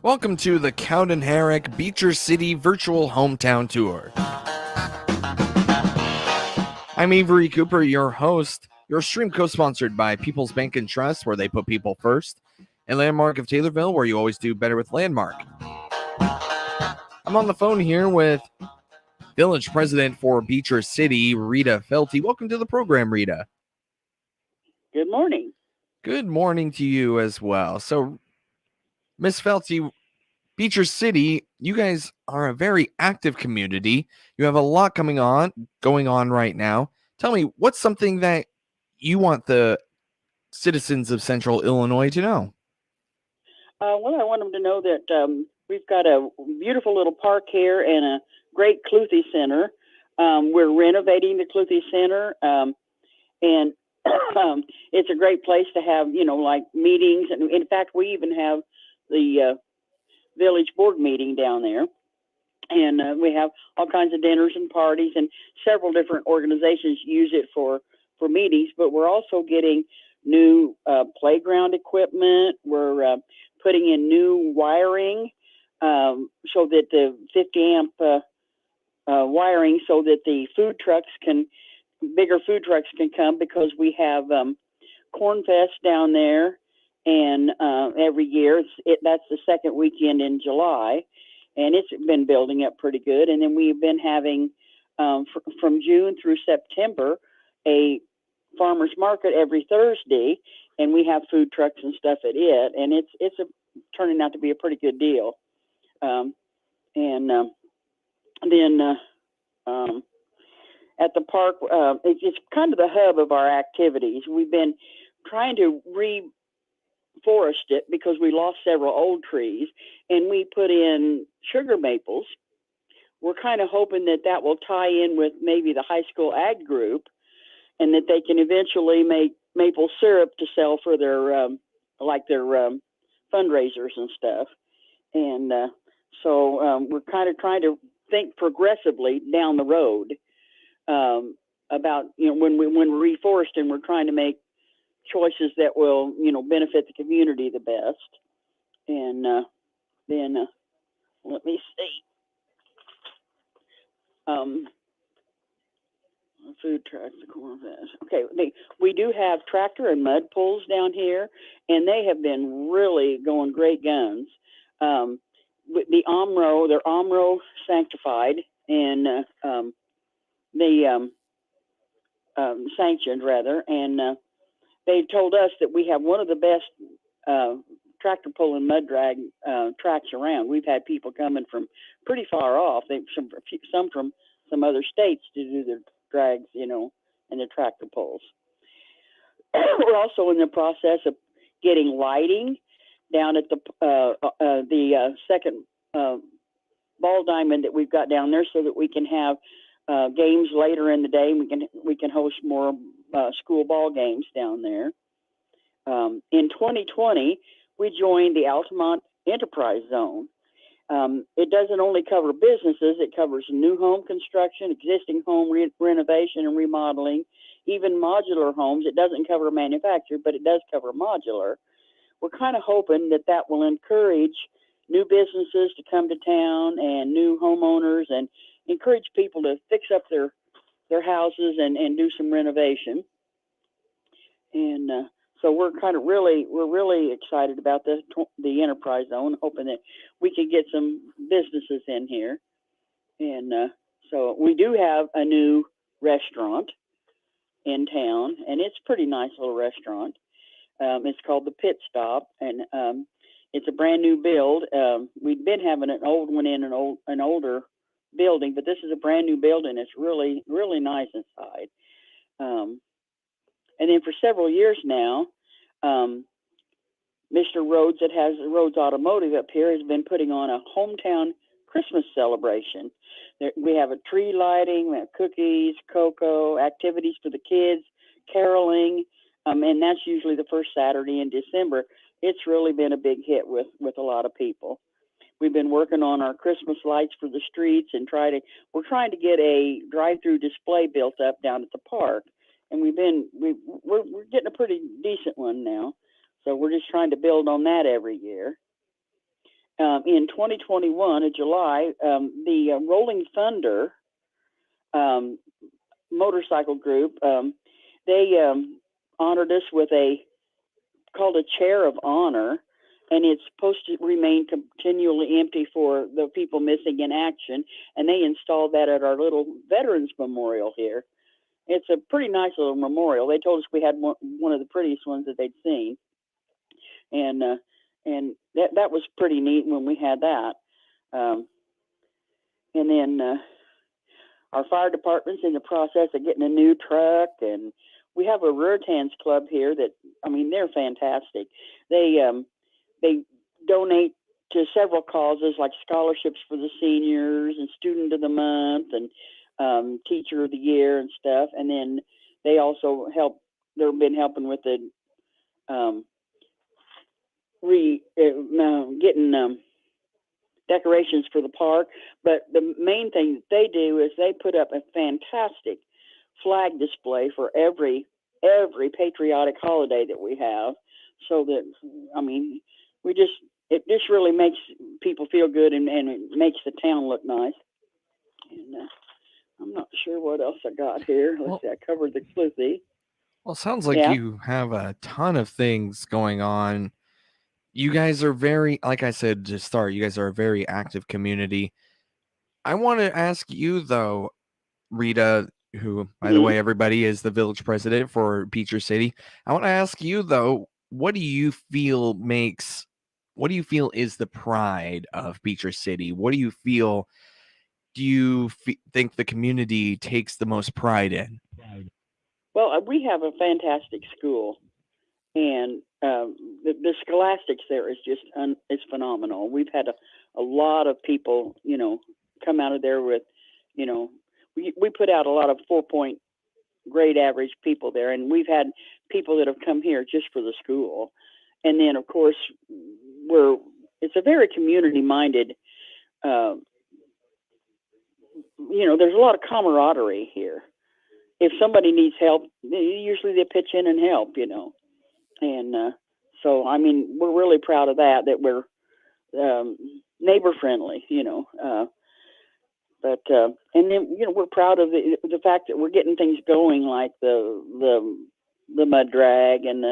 Welcome to the Cowden-Herrick Beecher City Virtual Hometown Tour. I'm Avery Cooper, your host. Your stream co-sponsored by People's Bank and Trust, where they put people first, and Landmark of Taylorville, where you always do better with Landmark. I'm on the phone here with Village President for Beecher City, Rita Felty. Welcome to the program, Rita. Good morning. Good morning to you as well. So, Miss Felty, Beecher City, you guys are a very active community. You have a lot going on right now. Tell me, what's something that you want the citizens of Central Illinois to know? Well, I want them to know that we've got a beautiful little park here and a great Cluthy Center. We're renovating the Cluthy Center, and it's a great place to have, like meetings. And in fact, we even have the village board meeting down there. And we have all kinds of dinners and parties, and several different organizations use it for meetings. But we're also getting new playground equipment. We're putting in new wiring so that the 50 amp wiring, so that the bigger food trucks can come, because we have Corn Fest down there, and every year that's the second weekend in July. And it's been building up pretty good. And then we've been having, from June through September, a farmer's market every Thursday, and we have food trucks and stuff at it. And it's turning out to be a pretty good deal. Then at the park, it's kind of the hub of our activities. We've been trying to reforest it because we lost several old trees, and we put in sugar maples. We're kind of hoping that will tie in with maybe the high school ag group, and that they can eventually make maple syrup to sell for their fundraisers and stuff. And so we're kind of trying to think progressively down the road about, when we're reforesting, we're trying to make choices that will, benefit the community the best. And then let me see. Food trucks, the Corn Fest. Okay, we do have tractor and mud pulls down here, and they have been really going great guns. The they're OMRO sanctified, and they sanctioned rather, and they told us that we have one of the best tractor pull and mud drag tracks around. We've had people coming from pretty far off. Some from some other states to do their drags, and the tractor pulls. We're also in the process of getting lighting down at the second ball diamond that we've got down there, so that we can have games later in the day. We can host more school ball games down there. In 2020, we joined the Altamonte Enterprise Zone. It doesn't only cover businesses; it covers new home construction, existing home renovation and remodeling, even modular homes. It doesn't cover manufactured, but it does cover modular. We're kind of hoping that will encourage new businesses to come to town, and new homeowners, and encourage people to fix up their houses and do some renovation. And so we're really excited about the Enterprise Zone, hoping that we can get some businesses in here. And so we do have a new restaurant in town, and it's a pretty nice little restaurant. It's called the Pit Stop, and it's a brand new build. We've been having an old one in an older building, but this is a brand new building. It's really, really nice inside. And then for several years now, Mr. Rhodes, that has Rhodes Automotive up here, has been putting on a hometown Christmas celebration. We have a tree lighting, we have cookies, cocoa, activities for the kids, caroling, and that's usually the first Saturday in December. It's really been a big hit with a lot of people. We've been working on our Christmas lights for the streets, and we're trying to get a drive-through display built up down at the park. And we're getting a pretty decent one now. So we're just trying to build on that every year. in 2021 in July, the Rolling Thunder motorcycle group, they honored us with called a chair of honor, and it's supposed to remain continually empty for the people missing in action. And they installed that at our little Veterans Memorial here. It's a pretty nice little memorial. They told us we had one of the prettiest ones that they'd seen, and that was pretty neat when we had that. And then our fire department's in the process of getting a new truck, and we have a Raritans Club here that, I mean, they're fantastic. They donate to several causes like scholarships for the seniors and Student of the Month and Teacher of the Year and stuff. And then they also they've been helping with the getting decorations for the park. But the main thing that they do is they put up a fantastic flag display for every patriotic holiday that we have, so that, I mean, it just really makes people feel good, and it makes the town look nice. And I'm not sure what else I got here. Let's see, I covered the Cluthy. Well, it sounds like you have a ton of things going on. You guys are like I said to start, you guys are a very active community. I want to ask you, though, Rita, who, by the way, everybody, is the village president for Beecher City. I want to ask you, though, what do you feel is the pride of Beecher City? What do you think the community takes the most pride in? Well, we have a fantastic school, and the scholastics there is just it's phenomenal. We've had a lot of people, come out of there with, we put out a lot of 4-point grade average people there, and we've had people that have come here just for the school. And then, of course, it's a very community-minded, there's a lot of camaraderie here. If somebody needs help, usually they pitch in and help, And so, I mean, we're really proud of that we're neighbor-friendly, But and then we're proud of the fact that we're getting things going, like the mud drag and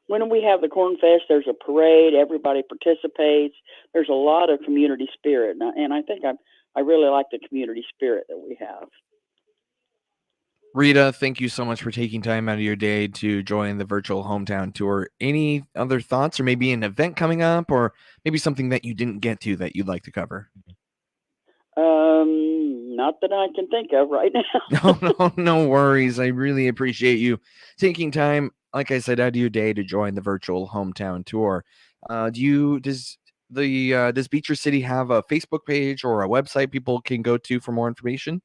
when we have the Corn Fest, there's a parade. Everybody participates. There's a lot of community spirit, and I think I really like the community spirit that we have. Rita, thank you so much for taking time out of your day to join the virtual hometown tour. Any other thoughts, or maybe an event coming up, or maybe something that you didn't get to that you'd like to cover? Not that I can think of right now. No worries. I really appreciate you taking time, like I said, out of your day to join the virtual hometown tour. Does Beecher City have a Facebook page or a website people can go to for more information?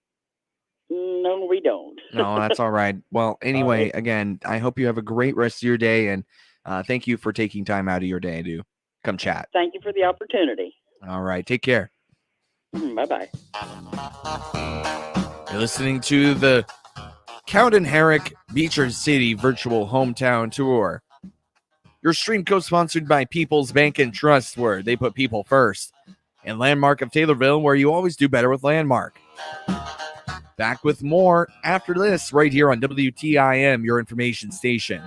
No, we don't. No, that's all right. Well, anyway, again, I hope you have a great rest of your day, and thank you for taking time out of your day to come chat. Thank you for the opportunity. All right. Take care. Bye-bye. You're listening to the Cowden-Herrick Beecher City Virtual Hometown Tour. Your stream co-sponsored by People's Bank and Trust, where they put people first, and Landmark of Taylorville, where you always do better with Landmark. Back with more after this, right here on WTIM, your information station.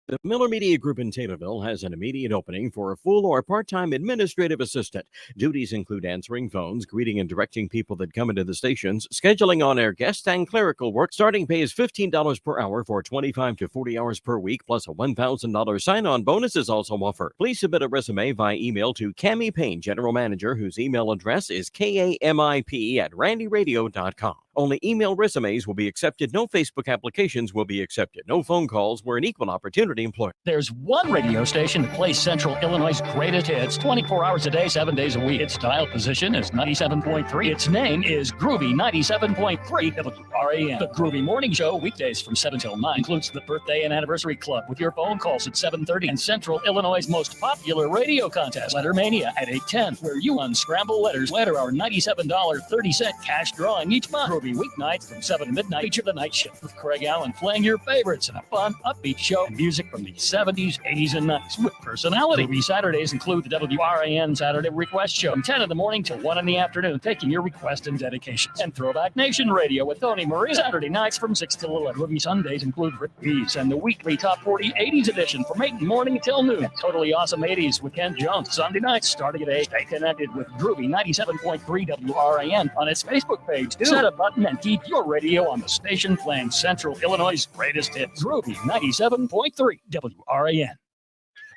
The Miller Media Group in Taylorville has an immediate opening for a full or part-time administrative assistant. Duties include answering phones, greeting and directing people that come into the stations, scheduling on-air guests, and clerical work. Starting pay is $15 per hour for 25 to 40 hours per week, plus a $1,000 sign-on bonus is also offered. Please submit a resume via email to Cammie Payne, General Manager, whose email address is kamip@randyradio.com. Only email resumes will be accepted. No Facebook applications will be accepted. No phone calls. We're an equal opportunity employer. There's one radio station that plays Central Illinois' greatest hits 24 hours a day, 7 days a week. Its dial position is 97.3. Its name is Groovy 97.3 WRAM. The Groovy Morning Show, weekdays from 7 till 9, includes the Birthday and Anniversary Club with your phone calls at 7:30 and Central Illinois' most popular radio contest, Letter Mania, at 8:10, where you unscramble letters. Enter our $97.30 cash drawing each month. Groovy weeknights from 7 to midnight. Feature the night shift with Craig Allen playing your favorites in a fun, upbeat show and music from the 70s, 80s, and 90s with personality. Groovy Saturdays include the WRAN Saturday Request Show from 10 in the morning to 1 in the afternoon, taking your requests and dedications. And Throwback Nation Radio with Tony Maria Saturday nights from 6 till 11. Groovy Sundays include Rick Bees and the weekly Top 40 80s edition from 8 in the morning till noon. Totally Awesome 80s with Ken Jones Sunday nights starting at 8. Stay connected with Groovy 97.3 WRAN on its Facebook page. Set a button and keep your radio on the station playing Central Illinois' greatest hits. Groovy 97.3 WRAN.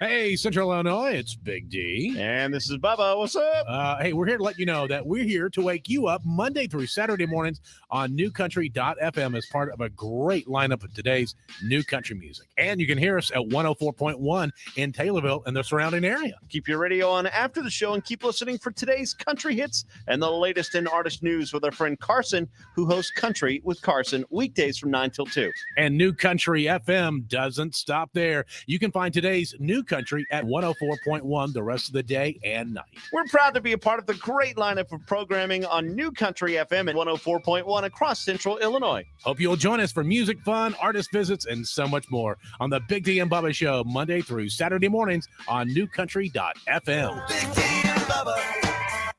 Hey, Central Illinois, it's Big D. And this is Bubba. What's up? Hey, we're here to let you know that we're here to wake you up Monday through Saturday mornings on newcountry.fm as part of a great lineup of today's new country music. And you can hear us at 104.1 in Taylorville and the surrounding area. Keep your radio on after the show and keep listening for today's country hits and the latest in artist news with our friend Carson, who hosts Country with Carson weekdays from 9 till 2. And New Country FM doesn't stop there. You can find today's New Country at 104.1 the rest of the day and night. We're proud to be a part of the great lineup of programming on New Country FM at 104.1 across Central Illinois. Hope you'll join us for music, fun, artist visits, and so much more on the Big D and Bubba Show Monday through Saturday mornings on newcountry.fm. Big D and Bubba.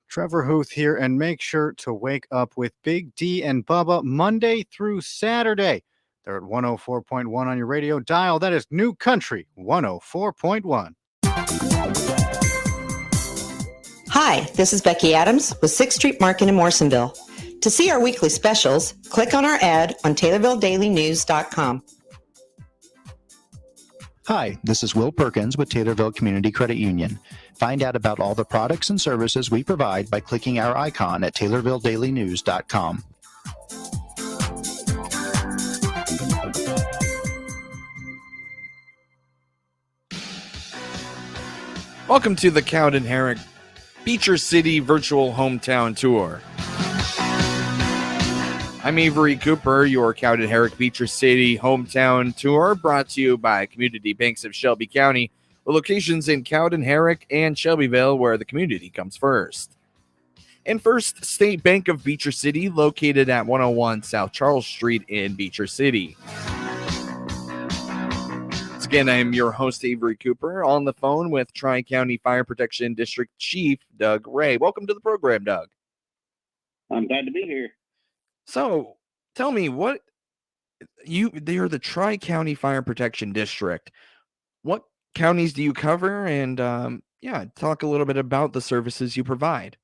Trevor Huth here, and make sure to wake up with Big D and Bubba Monday through Saturday. They're at 104.1 on your radio dial. That is New Country 104.1. Hi, this is Becky Adams with 6th Street Market in Morrisonville. To see our weekly specials, click on our ad on TaylorvilleDailyNews.com. Hi, this is Will Perkins with Taylorville Community Credit Union. Find out about all the products and services we provide by clicking our icon at TaylorvilleDailyNews.com. Welcome to the Cowden-Herrick Beecher City Virtual Hometown Tour. I'm Avery Cooper, your Cowden-Herrick Beecher City Hometown Tour, brought to you by Community Banks of Shelby County, with locations in Cowden-Herrick and Shelbyville, where the community comes first. And First State Bank of Beecher City, located at 101 South Charles Street in Beecher City. Again, I'm your host, Avery Cooper, on the phone with Tri-County Fire Protection District Chief Doug Ray. Welcome to the program, Doug. I'm glad to be here. So, tell me, they're the Tri-County Fire Protection District. What counties do you cover? And, talk a little bit about the services you provide.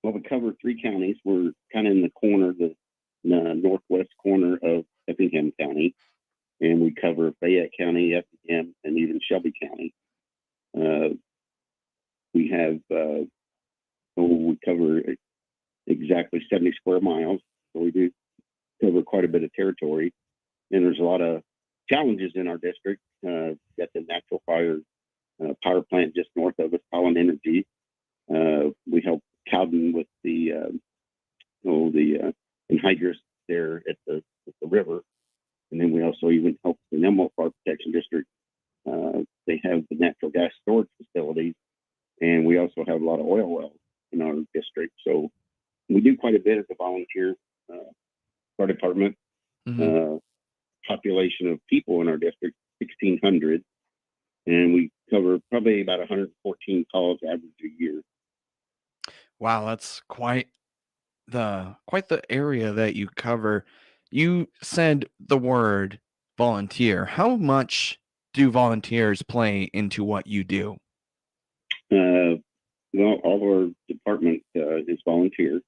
Well, we cover 3 counties. We're kind of in the corner, the northwest corner of Effingham County. And we cover Fayette County, Effingham, and even Shelby County. We cover exactly 70 square miles. So we do cover quite a bit of territory. And there's a lot of challenges in our district. Got the natural fire power plant just north of us, Pollen Energy. We help Cowden with the anhydrous there at the river. And then we also even help the Ymca Fire Protection District. They have the natural gas storage facilities, and we also have a lot of oil wells in our district. So we do quite a bit as a volunteer fire department. Population of people in our district, 1,600, and we cover probably about 114 calls average a year. Wow, that's quite the area that you cover. You said the word volunteer. How much do volunteers play into what you do? Well, all of our department is volunteer.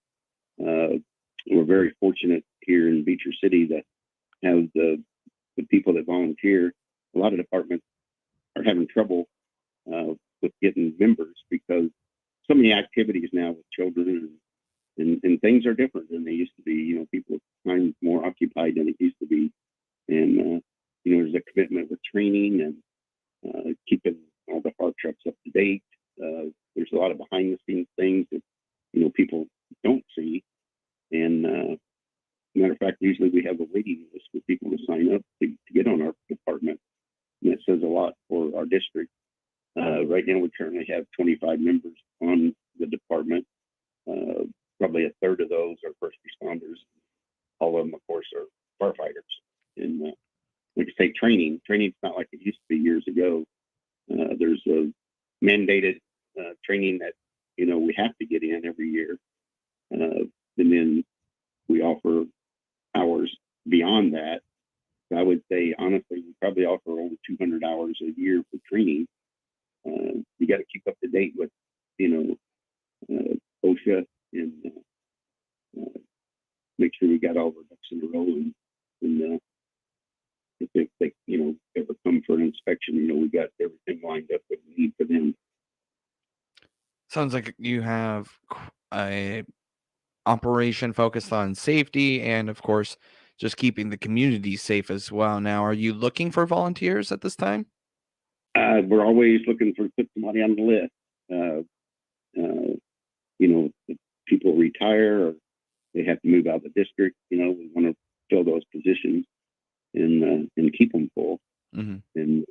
We're very fortunate here in Beecher City to have the people that volunteer. A lot of departments are having trouble with getting members because so many activities now with children and things are different than they used to be. You know, people are time more occupied than it used to be. And, there's a commitment with training and keeping all the fire trucks up to date. There's a lot of behind the scenes things that, people don't see. And matter of fact, usually we have a waiting list for people to sign up to get on our department. And that says a lot for our district. Right now, we currently have 25 members on the department. probably a third of those are first responders. All of them, of course, are firefighters. And like I say, training's not like it used to be years ago. There's a mandated training that, we have to get in every year. And then we offer hours beyond that. So I would say, honestly, we probably offer over 200 hours a year for training. You got to keep up to date with, OSHA and make sure we got all our ducks in a row. And if they, ever come for an inspection, we got everything lined up that we need for them. Sounds like you have a operation focused on safety and, of course, just keeping the community safe as well. Now, are you looking for volunteers at this time? We're always looking for put somebody on the list. If people retire or they have to move out of the district, we want to fill those positions and keep them full. Mm-hmm.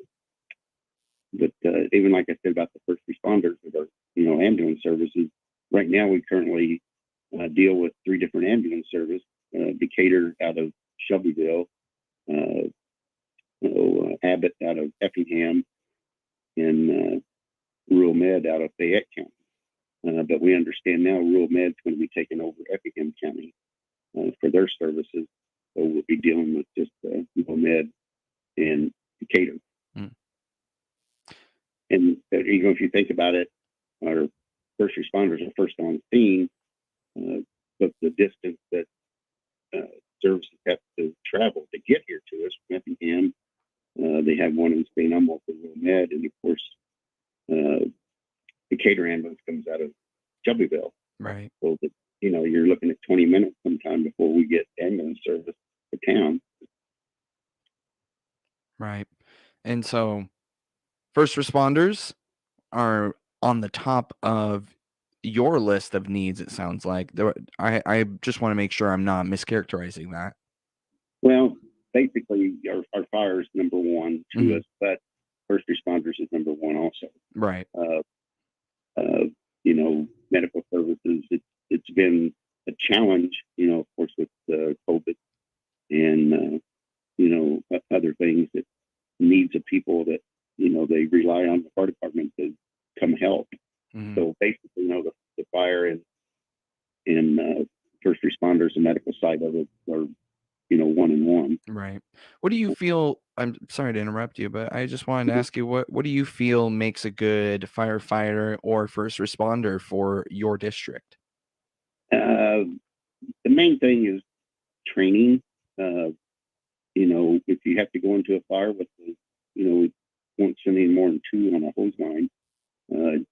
But even like I said about the first responders with our, ambulance services, right now we currently deal with 3 different ambulance services, Decatur out of Shelbyville, Abbott out of Effingham, and Rural Med out of Fayette County. But we understand now Rural Med's going to be taking over Effingham County for their services. So we'll be dealing with just Rural Med and Decatur. Mm. And if you think about it, our first responders are first on scene, but the distance that services have to travel to get here to us from Effingham, they have one in Spain, almost for Rural Med, and of course, Decatur ambulance comes out of Shelbyville. Right. So that, you're looking at 20 minutes sometime before we get ambulance service to town. Right. And so first responders are on the top of your list of needs, it sounds like. I just want to make sure I'm not mischaracterizing that. Well, basically, our fire is number one to us, but first responders is number one also. Right. Medical services, it's been a challenge, of course, with COVID and, other things that needs of people that, they rely on the fire department to come help. Mm-hmm. So basically, the fire and first responders and medical side of it are, one and one. Right. What do you feel? I'm sorry to interrupt you, but I just wanted to ask you what do you feel makes a good firefighter or first responder for your district? The main thing is training. If you have to go into a fire with, we won't send any more than 2 on a hose line.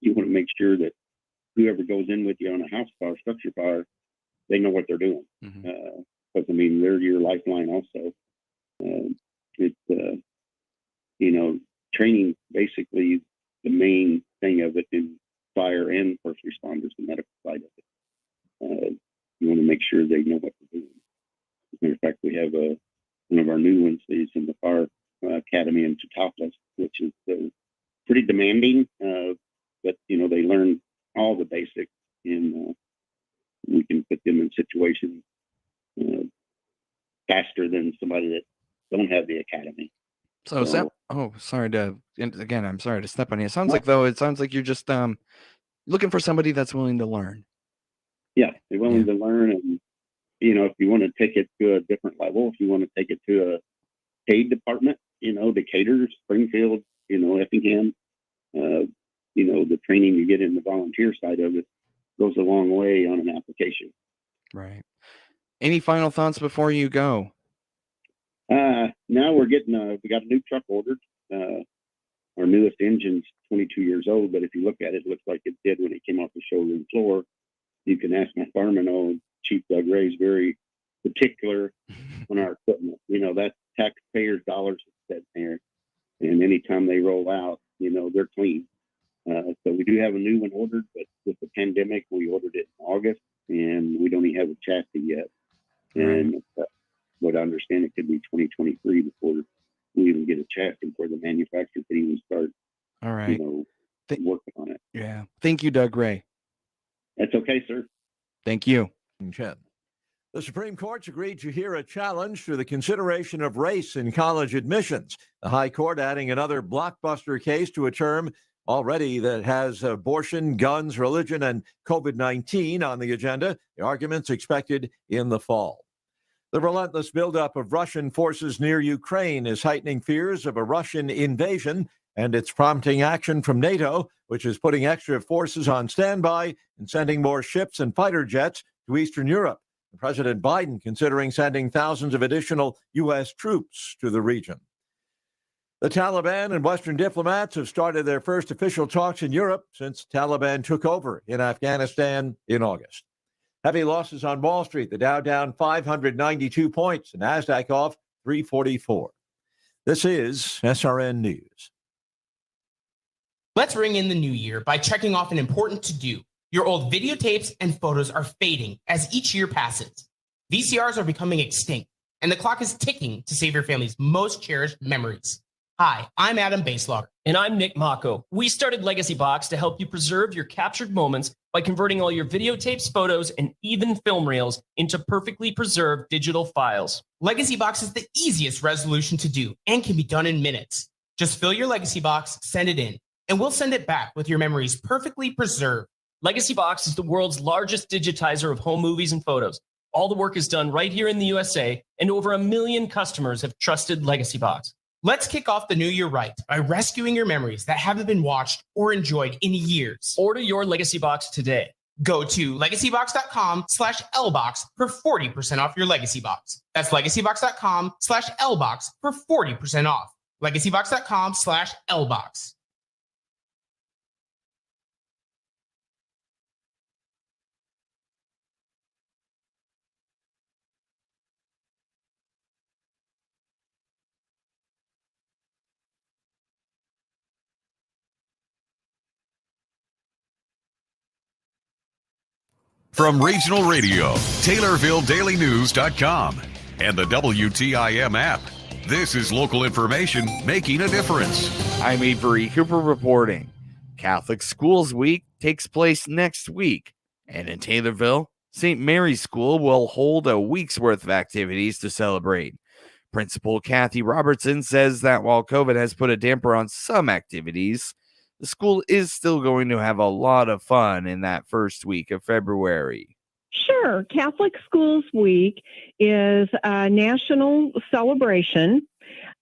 You want to make sure that whoever goes in with you on a house fire, structure fire, they know what they're doing. Mm-hmm. Because they're your lifeline also. Training basically the main thing of it in fire and first responders, the medical side of it. You want to make sure they know what they're doing. As a matter of fact, we have one of our new ones is in the fire academy in Teutopolis, which is pretty demanding, but they learn all the basics, and we can put them in situations faster than somebody that don't have the academy. So I'm sorry to step on you. It sounds like you're just looking for somebody that's willing to learn. Yeah, they're willing to learn, and if you want to take it to a different level, if you want to take it to a paid department, Decatur, Springfield, Effingham, the training you get in the volunteer side of it goes a long way on an application. Right. Any final thoughts before you go? Now we're getting we got a new truck ordered. Our newest engine's 22 years old, but if you look at it, it looks like it did when it came off the showroom floor. You can ask my fireman, Chief Doug Ray's very particular on our equipment. That's taxpayers' dollars that's there. And anytime they roll out, they're clean. So we do have a new one ordered, but with the pandemic, we ordered it in August, and we don't even have a chassis yet. Right. And what I understand, it could be 2023 before we even get a chassis, before the manufacturer can even start, All right. working on it. Yeah. Thank you, Doug Ray. That's okay, sir. Thank you. Chen. The Supreme Court's agreed to hear a challenge to the consideration of race in college admissions. The High Court adding another blockbuster case to a term already that has abortion, guns, religion, and COVID-19 on the agenda. The argument's expected in the fall. The relentless buildup of Russian forces near Ukraine is heightening fears of a Russian invasion, and it's prompting action from NATO, which is putting extra forces on standby and sending more ships and fighter jets to Eastern Europe. President Biden considering sending thousands of additional U.S. troops to the region. The Taliban and Western diplomats have started their first official talks in Europe since Taliban took over in Afghanistan in August. Heavy losses on Wall Street. The Dow down 592 points. The NASDAQ off 344. This is SRN News. Let's ring in the new year by checking off an important to-do. Your old videotapes and photos are fading as each year passes. VCRs are becoming extinct, and the clock is ticking to save your family's most cherished memories. Hi, I'm Adam Baselogger. And I'm Nick Mako. We started Legacy Box to help you preserve your captured moments by converting all your videotapes, photos, and even film reels into perfectly preserved digital files. Legacy Box is the easiest resolution to do and can be done in minutes. Just fill your Legacy Box, send it in, and we'll send it back with your memories perfectly preserved. Legacy Box is the world's largest digitizer of home movies and photos. All the work is done right here in the USA, and over 1 million customers have trusted Legacy Box. Let's kick off the new year right by rescuing your memories that haven't been watched or enjoyed in years. Order your Legacy Box today. Go to legacybox.com/lbox for 40% off your Legacy Box. That's legacybox.com/lbox for 40% off. legacybox.com/lbox. From Regional Radio, TaylorvilleDailyNews.com, and the WTIM app, this is local information making a difference. I'm Avery Cooper reporting. Catholic Schools Week takes place next week, and in Taylorville, St. Mary's School will hold a week's worth of activities to celebrate. Principal Kathy Robertson says that while COVID has put a damper on some activities, the school is still going to have a lot of fun in that first week of February. Sure. Catholic Schools Week is a national celebration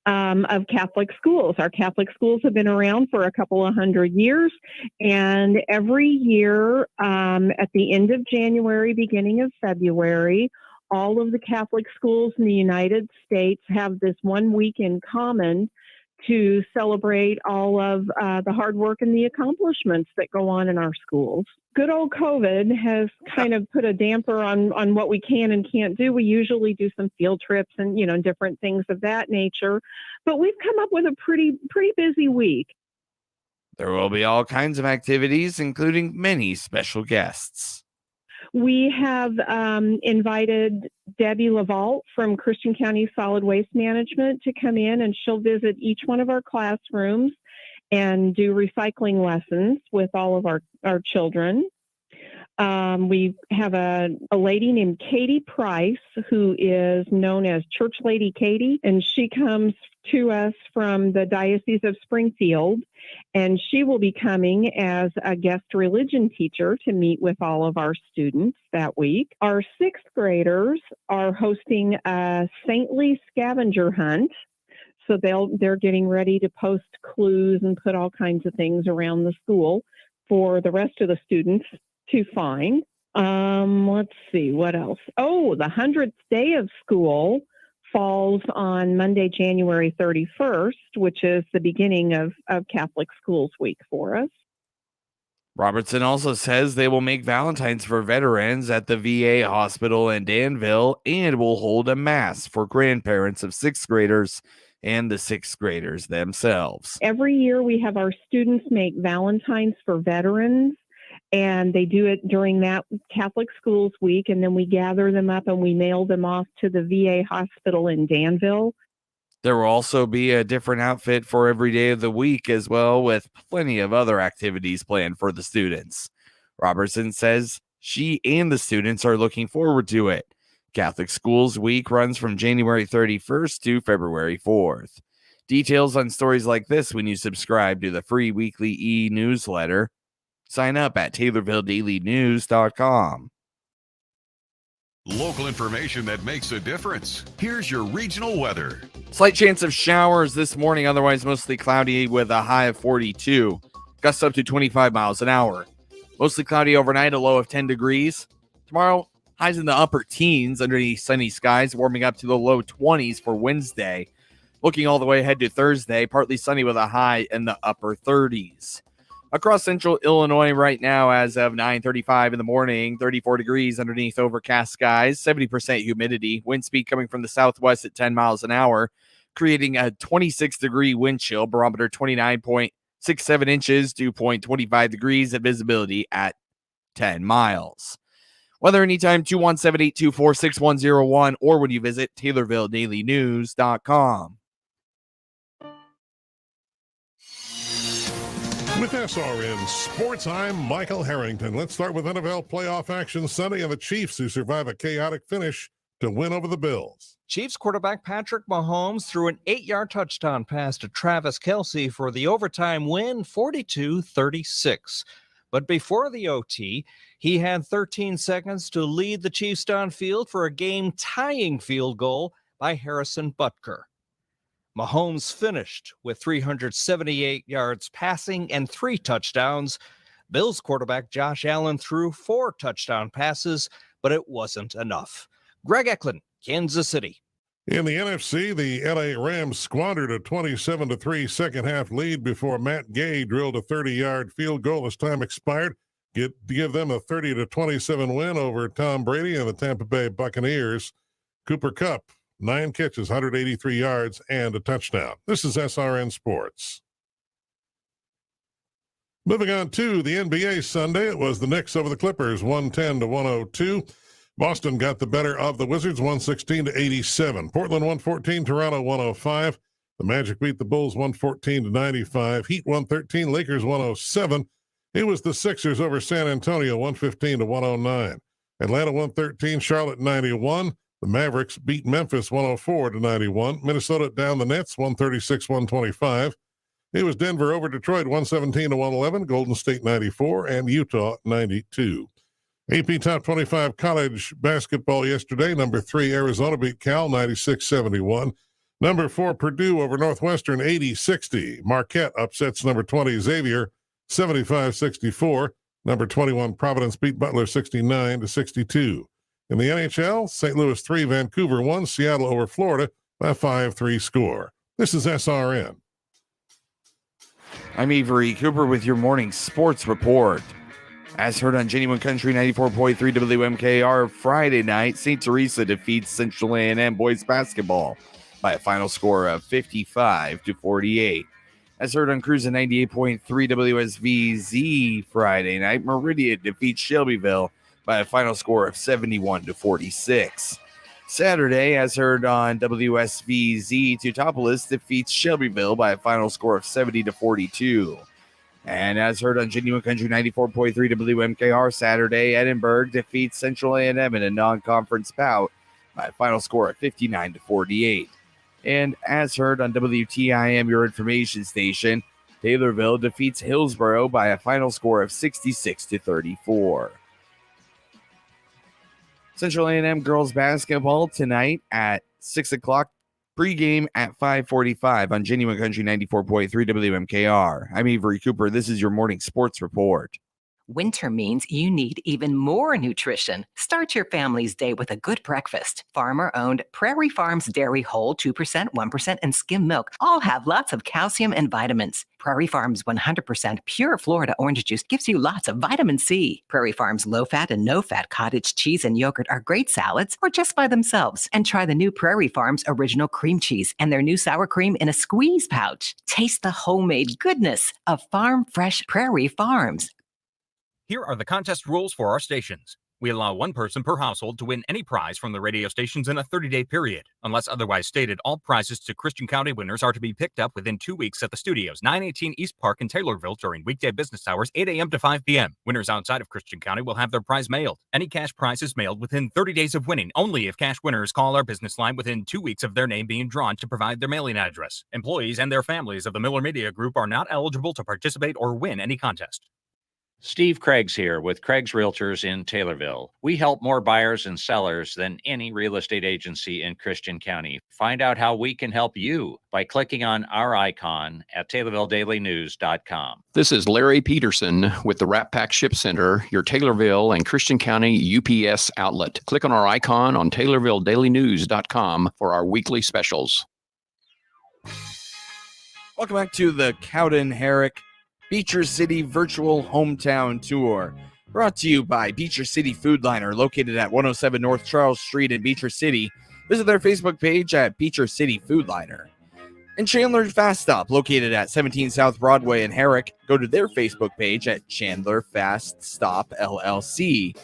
of Catholic schools. Our Catholic schools have been around for a couple of hundred years, and every year at the end of January, beginning of February, all of the Catholic schools in the United States have this 1 week in common to celebrate all of the hard work and the accomplishments that go on in our schools. Good old COVID has kind of put a damper on what we can and can't do. We usually do some field trips and, different things of that nature, but we've come up with a pretty busy week. There will be all kinds of activities, including many special guests. We have invited Debbie LaVault from Christian County Solid Waste Management to come in, and she'll visit each one of our classrooms and do recycling lessons with all of our children. We have a lady named Katie Price, who is known as Church Lady Katie, and she comes to us from the Diocese of Springfield, and she will be coming as a guest religion teacher to meet with all of our students that week. Our sixth graders are hosting a saintly scavenger hunt, so they're getting ready to post clues and put all kinds of things around the school for the rest of the students to find. Let's see, what else? Oh, the 100th Day of School falls on Monday, January 31st, which is the beginning of Catholic Schools Week for us. Robertson also says they will make Valentines for veterans at the VA hospital in Danville and will hold a mass for grandparents of sixth graders and the sixth graders themselves. Every year we have our students make Valentines for veterans, and they do it during that Catholic Schools Week, and then we gather them up and we mail them off to the VA hospital in Danville. There will also be a different outfit for every day of the week as well, with plenty of other activities planned for the students. Robertson says She and the students are looking forward to it. Catholic Schools Week runs from January 31st to February 4th. Details on stories like this when you subscribe to the free weekly e-newsletter. Sign up at TaylorvilleDailyNews.com. Local information that makes a difference. Here's your regional weather. Slight chance of showers this morning, otherwise mostly cloudy with a high of 42. Gusts up to 25 miles an hour. Mostly cloudy overnight, a low of 10 degrees. Tomorrow, highs in the upper teens underneath sunny skies, warming up to the low 20s for Wednesday. Looking all the way ahead to Thursday, partly sunny with a high in the upper 30s. Across central Illinois right now, as of 9:35 in the morning, 34 degrees underneath overcast skies, 70% humidity, wind speed coming from the southwest at 10 miles an hour, creating a 26-degree wind chill, barometer 29.67 inches, dew point 25 degrees, and visibility at 10 miles. Weather anytime, 217-824-6101, or when you visit TaylorvilleDailyNews.com. With SRN Sports, I'm Michael Harrington. Let's start with NFL playoff action Sunday and the Chiefs, who survive a chaotic finish to win over the Bills. Chiefs quarterback Patrick Mahomes threw an 8-yard touchdown pass to Travis Kelce for the overtime win, 42-36. But before the OT, he had 13 seconds to lead the Chiefs downfield for a game-tying field goal by Harrison Butker. Mahomes finished with 378 yards passing and 3 touchdowns. Bills quarterback Josh Allen threw 4 touchdown passes, but it wasn't enough. Greg Eklund, Kansas City. In the NFC, the LA Rams squandered a 27-3 second-half lead before Matt Gay drilled a 30-yard field goal as time expired to give them a 30-27 win over Tom Brady and the Tampa Bay Buccaneers. Cooper Kupp, 9 catches, 183 yards, and a touchdown. This is SRN Sports. Moving on to the NBA Sunday, it was the Knicks over the Clippers, 110-102. Boston got the better of the Wizards, 116-87. Portland 114, Toronto 105. The Magic beat the Bulls 114-95. Heat 113, Lakers 107. It was the Sixers over San Antonio, 115-109. Atlanta 113, Charlotte 91. The Mavericks beat Memphis 104-91. Minnesota down the Nets 136-125. It was Denver over Detroit 117-111. Golden State 94 and Utah 92. AP Top 25 college basketball yesterday. Number 3 Arizona beat Cal 96-71. Number 4 Purdue over Northwestern 80-60. Marquette upsets number 20 Xavier 75-64. Number 21 Providence beat Butler 69-62. In the NHL, St. Louis 3, Vancouver 1, Seattle over Florida by a 5-3 score. This is SRN. I'm Avery Cooper with your morning sports report. As heard on Genuine Country 94.3 WMKR, Friday night, St. Teresa defeats Central A&M boys basketball by a final score of 55-48. As heard on Cruise 98.3 WSVZ Friday night, Meridian defeats Shelbyville by a final score of 71-46. Saturday, as heard on WSVZ, Teutopolis defeats Shelbyville by a final score of 70-42. And as heard on Genuine Country 94.3 WMKR, Saturday, Edinburgh defeats Central A&M in a non-conference bout by a final score of 59-48. And as heard on WTIM, your information station, Taylorville defeats Hillsborough by a final score of 66-34. Central A&M girls basketball tonight at 6 o'clock. Pregame at 5:45 on Genuine Country 94.3 WMKR. I'm Avery Cooper. This is your morning sports report. Winter means you need even more nutrition. Start your family's day with a good breakfast. Farmer-owned Prairie Farms Dairy Whole 2%, 1%, and skim milk all have lots of calcium and vitamins. Prairie Farms 100% pure Florida orange juice gives you lots of vitamin C. Prairie Farms low-fat and no-fat cottage cheese and yogurt are great salads or just by themselves. And try the new Prairie Farms original cream cheese and their new sour cream in a squeeze pouch. Taste the homemade goodness of farm fresh Prairie Farms. Here are the contest rules for our stations. We allow one person per household to win any prize from the radio stations in a 30-day period. Unless otherwise stated, all prizes to Christian County winners are to be picked up within 2 weeks at the studios, 918 East Park in Taylorville during weekday business hours, 8 a.m. to 5 p.m. Winners outside of Christian County will have their prize mailed. Any cash prize is mailed within 30 days of winning, only if cash winners call our business line within 2 weeks of their name being drawn to provide their mailing address. Employees and their families of the Miller Media Group are not eligible to participate or win any contest. Steve Craig's here with Craig's Realtors in Taylorville. We help more buyers and sellers than any real estate agency in Christian County. Find out how we can help you by clicking on our icon at TaylorvilleDailyNews.com. This is Larry Peterson with the Wrap Pack Ship Center, your Taylorville and Christian County UPS outlet. Click on our icon on TaylorvilleDailyNews.com for our weekly specials. Welcome back to the Cowden-Herrick Beecher City Virtual Hometown Tour, brought to you by Beecher City Food Liner, located at 107 North Charles Street in Beecher City. Visit their Facebook page at Beecher City Food Liner. And Chandler Fast Stop, located at 17 South Broadway in Herrick. Go to their Facebook page at Chandler Fast Stop LLC.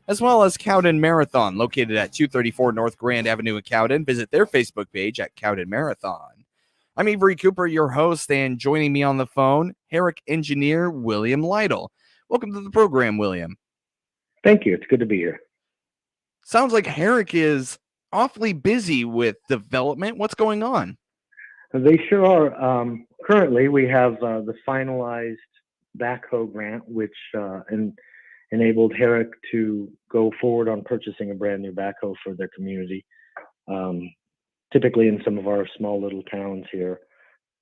As well as Cowden Marathon, located at 234 North Grand Avenue in Cowden. Visit their Facebook page at Cowden Marathon. I'm Avery Cooper, your host, and joining me on the phone, Herrick engineer William Lytle. Welcome to the program, William. Thank you. It's good to be here. Sounds like Herrick is awfully busy with development. What's going on? They sure are. Currently, we have the finalized backhoe grant, which enabled Herrick to go forward on purchasing a brand new backhoe for their community. Typically in some of our small little towns here,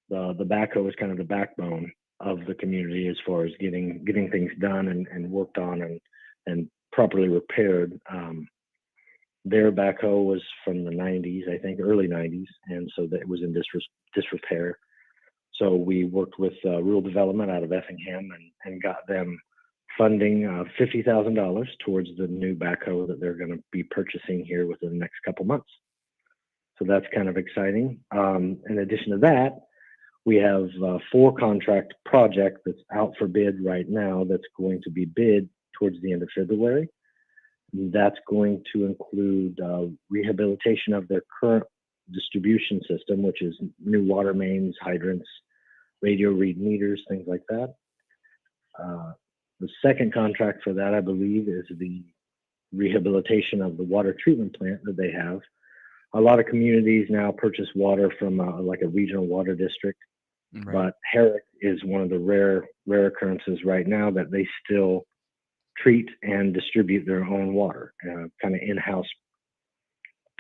the backhoe is kind of the backbone of the community as far as getting things done and worked on and properly repaired. Their backhoe was from the 90s, I think, early 90s, and so that it was in disrepair. So we worked with Rural Development out of Effingham and got them funding $50,000 towards the new backhoe that they're going to be purchasing here within the next couple months. So that's kind of exciting. In addition to that, we have a 4-contract project that's out for bid right now that's going to be bid towards the end of February. That's going to include rehabilitation of their current distribution system, which is new water mains, hydrants, radio read meters, things like that. The second contract for that, I believe, is the rehabilitation of the water treatment plant that they have. A lot of communities now purchase water from like a regional water district, Right. but Herrick is one of the rare occurrences right now that they still treat and distribute their own water, kind of in-house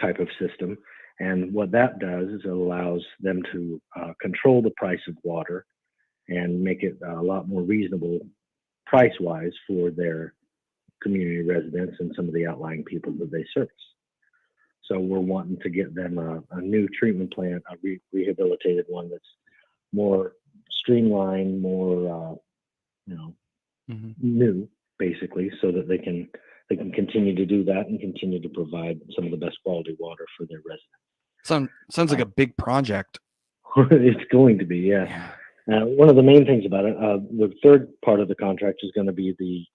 type of system. And what that does is it allows them to control the price of water and make it a lot more reasonable price-wise for their community residents and some of the outlying people that they service. So we're wanting to get them a new treatment plant, a rehabilitated one that's more streamlined, more new, basically, so that they can continue to do that and continue to provide some of the best quality water for their residents. Sounds like a big project. It's going to be, yeah. One of the main things about it, the third part of the contract is going to be the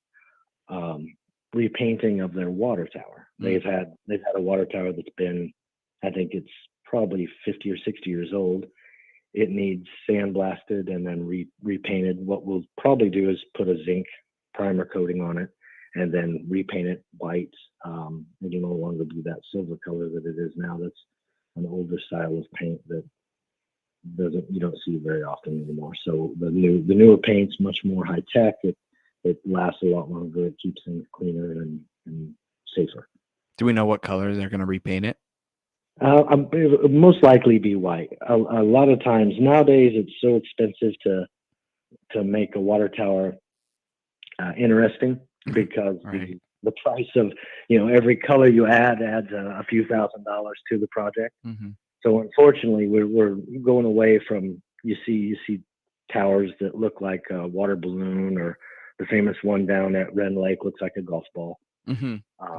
repainting of their water tower. They've had a water tower that's been, I think it's probably 50 or 60 years old. It needs sandblasted and then repainted. What we'll probably do is put a zinc primer coating on it and then repaint it white. It'll no longer be that silver color that it is now. That's an older style of paint that you don't see very often anymore. So the newer paint's much more high tech. It lasts a lot longer. It keeps things cleaner and safer. Do we know what color they're going to repaint it? It'll most likely be white. A lot of times nowadays it's so expensive to make a water tower interesting because Right. the price of every color you adds a few $1,000s to the project. Mm-hmm. So unfortunately we're going away from you see towers that look like a water balloon, or the famous one down at Wren Lake looks like a golf ball. Mm-hmm.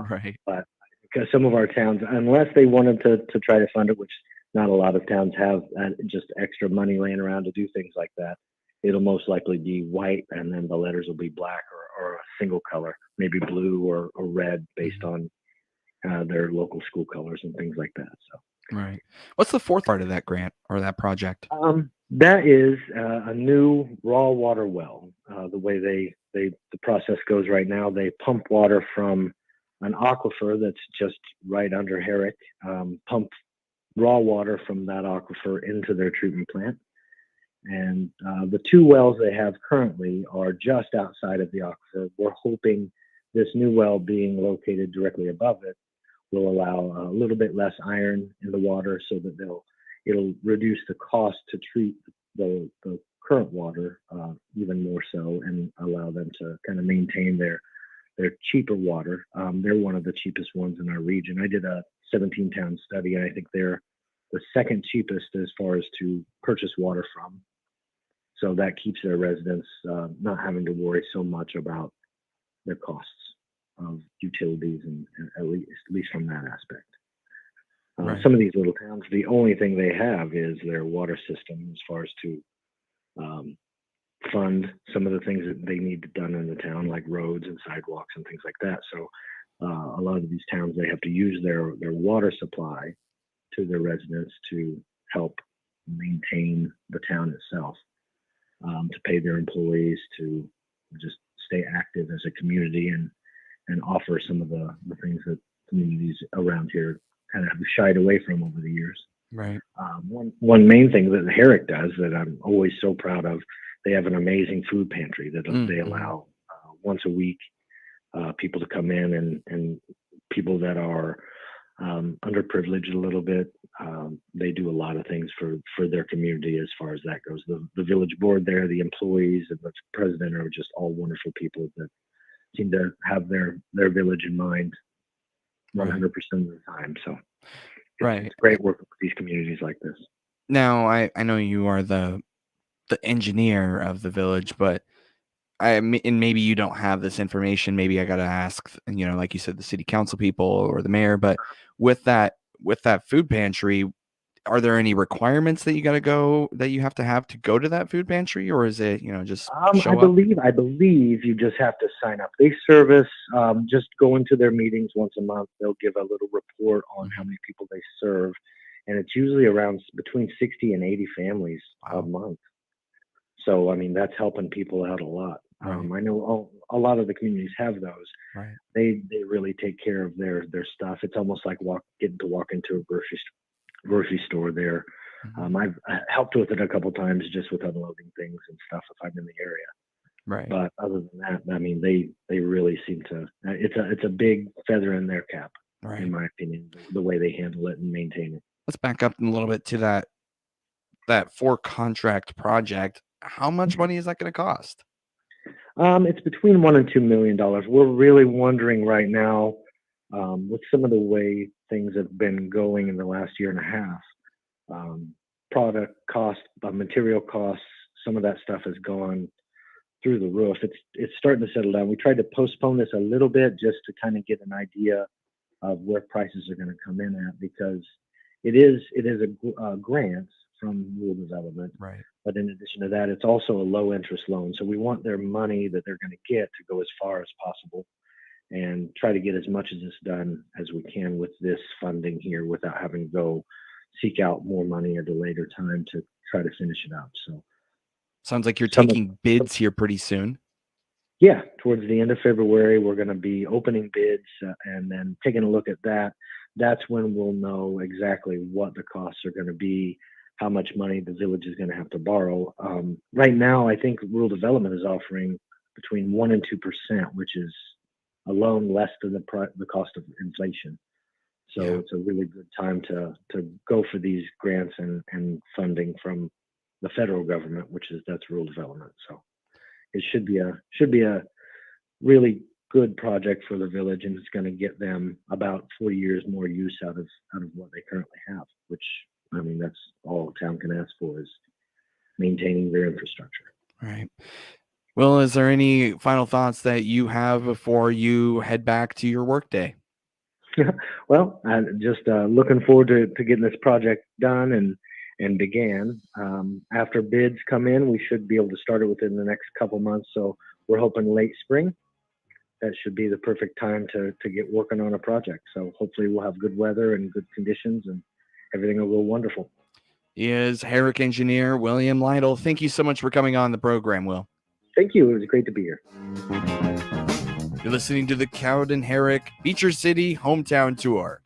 Right. But because some of our towns, unless they wanted to try to fund it, which not a lot of towns have just extra money laying around to do things like that, it'll most likely be white, and then the letters will be black or a single color, maybe blue or red, based on their local school colors and things like that. So, Right. What's the fourth part of that grant or that project? that is a new raw water well. The way the process goes right now, they pump water from an aquifer that's just right under Herrick, pump raw water from that aquifer into their treatment plant. And the two wells they have currently are just outside of the aquifer. We're hoping this new well being located directly above it will allow a little bit less iron in the water, so that it'll reduce the cost to treat the current water even more so, and allow them to kind of maintain their cheaper water. They're one of the cheapest ones in our region. I did a 17-town study, and I think they're the second cheapest as far as to purchase water from. So that keeps their residents not having to worry so much about their costs of utilities, and at least from that aspect. Right. Some of these little towns, the only thing they have is their water system as far as to fund some of the things that they need done in the town, like roads and sidewalks and things like that. So a lot of these towns, they have to use their water supply to their residents to help maintain the town itself, to pay their employees, to just stay active as a community, and offer some of the things that communities around here kind of have shied away from over the years. Right. One main thing that Herrick does that I'm always so proud of, they have an amazing food pantry that they allow once a week people to come in, and people that are underprivileged a little bit. They do a lot of things for their community as far as that goes. The village board there, the employees, and the president are just all wonderful people that seem to have their village in mind 100% of the time. So Right. it's great working with these communities like this. Now, I know you are the engineer of the village, but and maybe you don't have this information. Maybe I got to ask, like you said, the city council people or the mayor. But with that food pantry, are there any requirements that you have to go to that food pantry, or is it just show I up? believe you just have to sign up. They service, just go into their meetings once a month. They'll give a little report on how many people they serve, and it's usually around between 60 and 80 families a month. So I mean, that's helping people out a lot. I know a lot of the communities have those. Right. They really take care of their stuff. It's almost like getting to walk into a grocery store there. I've helped with it a couple times, just with unloading things and stuff if I'm in the area. Right. But other than that, I mean, they really seem to. It's a big feather in their cap, Right. in my opinion, the way they handle it and maintain it. Let's back up a little bit to that for contract project. How much money is that going to cost? It's between $1 and $2 million. We're really wondering right now, with some of the way things have been going in the last year and a half, product cost, material costs, some of that stuff has gone through the roof. It's starting to settle down. We tried to postpone this a little bit just to kind of get an idea of where prices are going to come in at, because it is a grant from rural development. Right. But in addition to that, it's also a low interest loan. So we want their money that they're going to get to go as far as possible, and try to get as much of this done as we can with this funding here without having to go seek out more money at a later time to try to finish it up. So sounds like you're taking bids here pretty soon. Yeah, towards the end of February, we're going to be opening bids and then taking a look at that. That's when we'll know exactly what the costs are going to be, how much money the village is going to have to borrow. Right now, I think rural development is offering between 1% and 2%, which is a loan less than the cost of inflation. So it's a really good time to go for these grants and funding from the federal government, that's rural development. So it should be a really good project for the village, and it's going to get them about 4 years more use out of what they currently have, which, I mean, that's all a town can ask for, is maintaining their infrastructure. Right. Well, is there any final thoughts that you have before you head back to your workday? Well, I'm just looking forward to getting this project done and began. After bids come in, we should be able to start it within the next couple months. So we're hoping late spring. That should be the perfect time to get working on a project. So hopefully we'll have good weather and good conditions and everything will go wonderful. He is Herrick engineer William Lytle. Thank you so much for coming on the program, Will. Thank you. It was great to be here. You're listening to the Cowden-Herrick Beecher City Hometown Tour.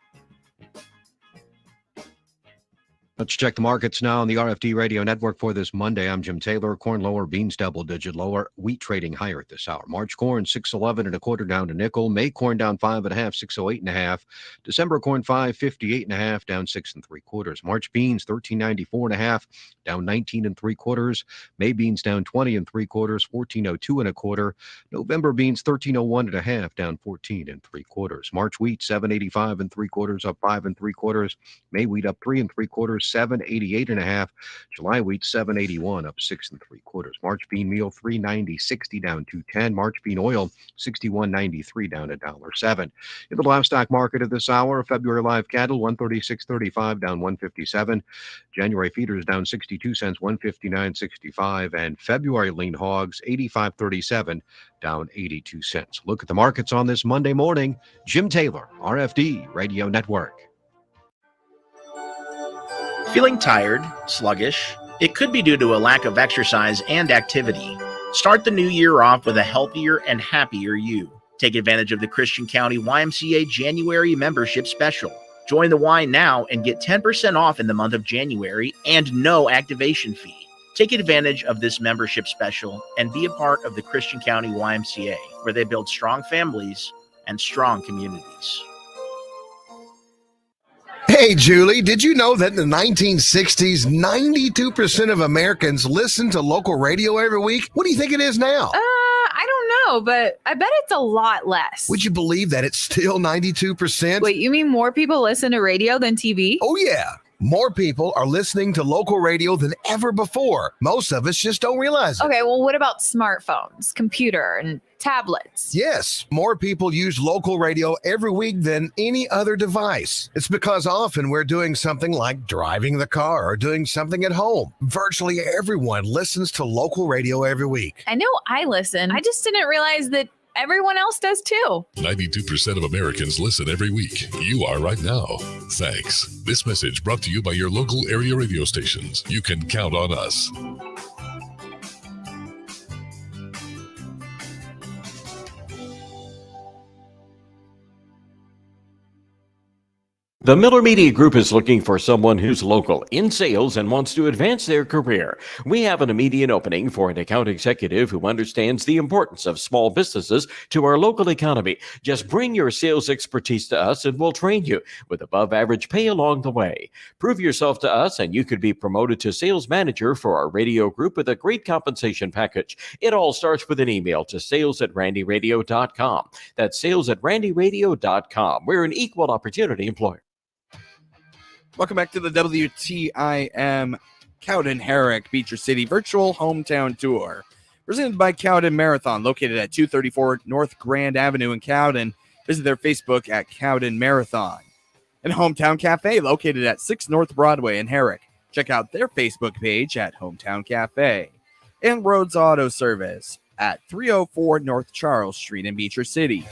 Let's check the markets now on the RFD Radio Network for this Monday. I'm Jim Taylor. Corn lower, beans double-digit lower, wheat trading higher at this hour. March corn 6.11 1/4 down to nickel. May corn down 5.5, 6.08 1/2. December corn 5.58 1/2, down 6 3/4. March beans 13.94 1/2, down 19 3/4. May beans down 20 3/4, 14.02 1/4. November beans 13.01 1/2, down 14 3/4. March wheat 7.85 3/4, up 5 3/4. May wheat up 3 3/4. 7.88 1/2. July wheat 7.81, up 6 3/4. March bean meal 3.90.60, down 2.10. March bean oil 61.93, down $1.07. In the livestock market at this hour, February live cattle 136.35, down 157. January feeders down 62 cents, 159.65, and February lean hogs 85.37, down 82 cents. Look at the markets on this Monday morning. Jim Taylor, RFD Radio Network. Feeling tired, sluggish? It could be due to a lack of exercise and activity. Start the new year off with a healthier and happier you. Take advantage of the Christian County YMCA January membership special. Join the Y now and get 10% off in the month of January and no activation fee. Take advantage of this membership special and be a part of the Christian County YMCA, where they build strong families and strong communities. Hey, Julie, did you know that in the 1960s, 92% of Americans listened to local radio every week? What do you think it is now? I don't know, but I bet it's a lot less. Would you believe that it's still 92%? Wait, you mean more people listen to radio than TV? Oh, yeah. More people are listening to local radio than ever before. Most of us just don't realize it. Okay, well, what about smartphones, computer, and tablets? Yes, more people use local radio every week than any other device. It's because often we're doing something like driving the car or doing something at home. Virtually everyone listens to local radio every week. I know I listen. I just didn't realize that everyone else does too. 92% of Americans listen every week. You are right now. Thanks. This message brought to you by your local area radio stations. You can count on us. The Miller Media Group is looking for someone who's local in sales and wants to advance their career. We have an immediate opening for an account executive who understands the importance of small businesses to our local economy. Just bring your sales expertise to us and we'll train you with above average pay along the way. Prove yourself to us and you could be promoted to sales manager for our radio group with a great compensation package. It all starts with an email to sales@randyradio.com. That's sales@randyradio.com. We're an equal opportunity employer. Welcome back to the WTIM Cowden-Herrick Beecher City Virtual Hometown Tour. Presented by Cowden Marathon, located at 234 North Grand Avenue in Cowden. Visit their Facebook at Cowden Marathon. And Hometown Cafe, located at 6 North Broadway in Herrick. Check out their Facebook page at Hometown Cafe. And Rhodes Auto Service at 304 North Charles Street in Beecher City.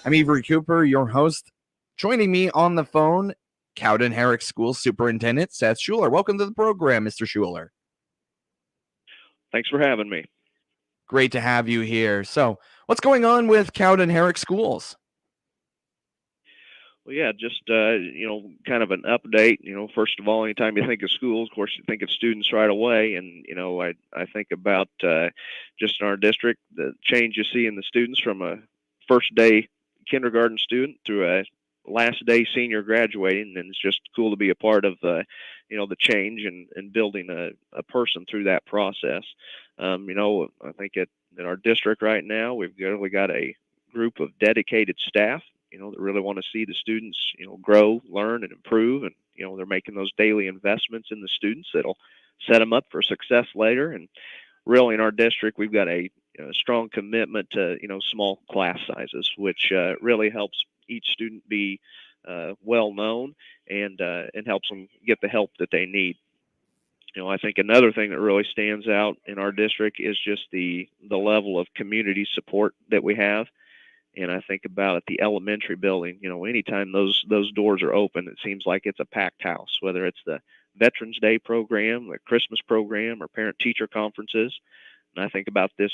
I'm Avery Cooper, your host. Joining me on the phone, Cowden-Herrick School Superintendent Seth Schuler. Welcome to the program, Mr. Schuler. Thanks for having me. Great to have you here. So, what's going on with Cowden-Herrick Schools? Well, yeah, just, kind of an update. First of all, anytime you think of schools, of course, you think of students right away. And, I think about just in our district, the change you see in the students from a first day kindergarten student to a last day senior graduating, and it's just cool to be a part of the change and building a person through that process. I think in our district right now we've got a group of dedicated staff that really want to see the students grow, learn, and improve, and they're making those daily investments in the students that'll set them up for success later. And really in our district we've got a strong commitment to small class sizes, which really helps each student be well known and helps them get the help that they need. I think another thing that really stands out in our district is just the level of community support that we have. And I think about at the elementary building, anytime those doors are open, it seems like it's a packed house, whether it's the Veterans Day program, the Christmas program, or parent-teacher conferences. And I think about this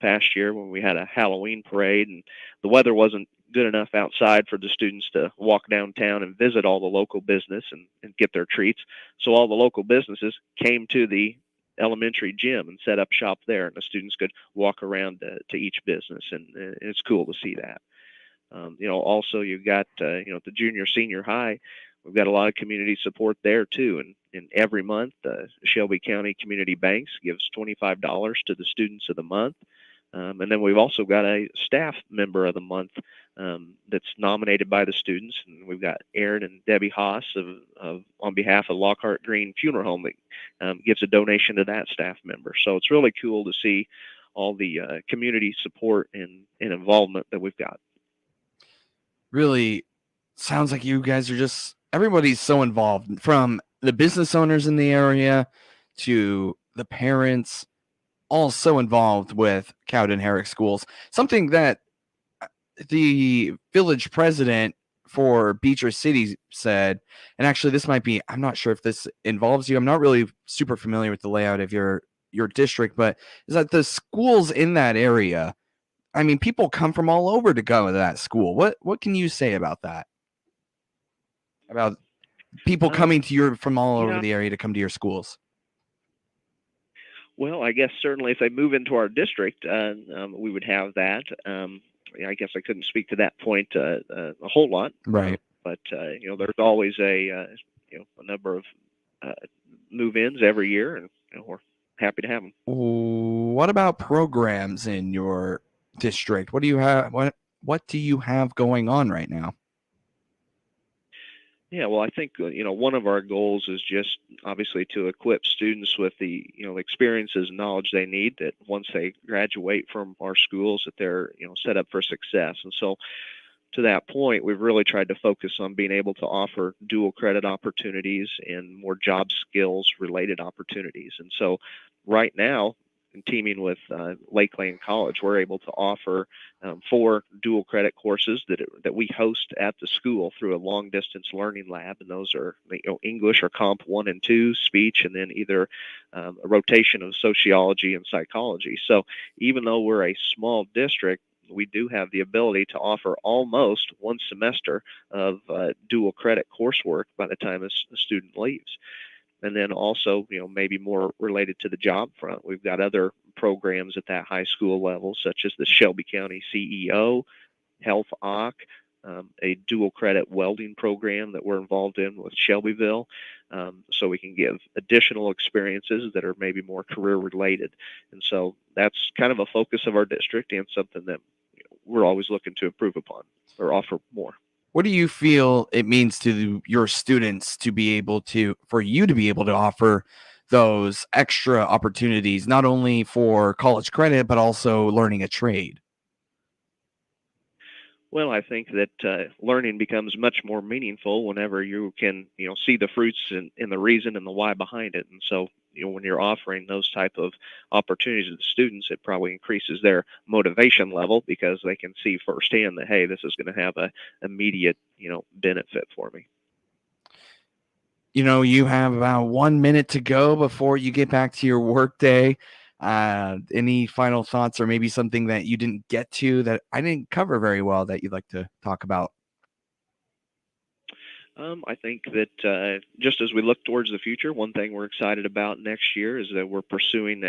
past year when we had a Halloween parade and the weather wasn't good enough outside for the students to walk downtown and visit all the local business and get their treats. So all the local businesses came to the elementary gym and set up shop there, and the students could walk around to each business, and it's cool to see that. Also you've got at the junior senior high, we've got a lot of community support there too, and every month Shelby County Community Banks gives $25 to the students of the month. And then we've also got a staff member of the month that's nominated by the students. And we've got Aaron and Debbie Haas on behalf of Lockhart Green Funeral Home that gives a donation to that staff member. So it's really cool to see all the community support and involvement that we've got. Really sounds like you guys are everybody's so involved, from the business owners in the area to the parents, all so involved with Cowden-Herrick schools. Something that the village president for Beecher City said, and actually this might be, I'm not sure if this involves you, I'm not really super familiar with the layout of your district, but is that the schools in that area, I mean, people come from all over to go to that school. What can you say about that? About people coming to from all over the area to come to your schools? Well, I guess certainly if they move into our district, we would have that. I guess I couldn't speak to that point a whole lot, right? But there's always a number of move-ins every year, and we're happy to have them. What about programs in your district? What do you have? What do you have going on right now? Yeah, well, I think one of our goals is just obviously to equip students with the experiences and knowledge they need, that once they graduate from our schools that they're set up for success. And so to that point, we've really tried to focus on being able to offer dual credit opportunities and more job skills related opportunities. And so right now, in teaming with Lake Lane College, we're able to offer 4 dual credit courses that we host at the school through a long distance learning lab, and those are English or Comp 1 and 2, speech, and then either a rotation of sociology and psychology. So even though we're a small district, we do have the ability to offer almost one semester of dual credit coursework by the time a student leaves. And then also, maybe more related to the job front, we've got other programs at that high school level, such as the Shelby County CEO, Health OC, a dual credit welding program that we're involved in with Shelbyville, so we can give additional experiences that are maybe more career related. And so that's kind of a focus of our district and something that we're always looking to improve upon or offer more. What do you feel it means to your students for you to be able to offer those extra opportunities, not only for college credit, but also learning a trade? Well, I think that learning becomes much more meaningful whenever you can, see the fruits and the reason and the why behind it. And so, when you're offering those type of opportunities to the students, it probably increases their motivation level because they can see firsthand that, hey, this is going to have a immediate, benefit for me. You have about 1 minute to go before you get back to your work day. Any final thoughts, or maybe something that you didn't get to that I didn't cover very well that you'd like to talk about? I think that just as we look towards the future, one thing we're excited about next year is that we're pursuing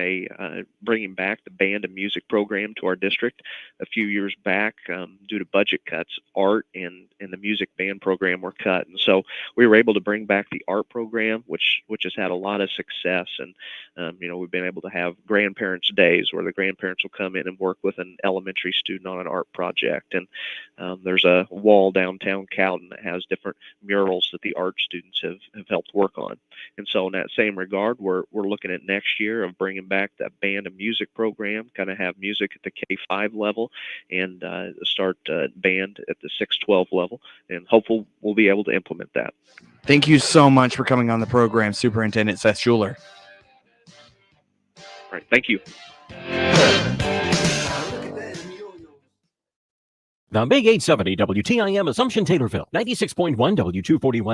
bringing back the band and music program to our district. A few years back, due to budget cuts, art and the music band program were cut, and so we were able to bring back the art program, which has had a lot of success. And we've been able to have grandparents' days where the grandparents will come in and work with an elementary student on an art project. And there's a wall downtown Cowden that has different murals murals that the art students have helped work on. And so in that same regard, we're looking at next year of bringing back that band and music program, kind of have music at the K-5 level and start band at the 6-12 level, and hopefully we'll be able to implement that. Thank you so much for coming on the program, Superintendent Seth Schuler. All right, thank you. The Big 870 WTIM Assumption Taylorville, 96.1 W241.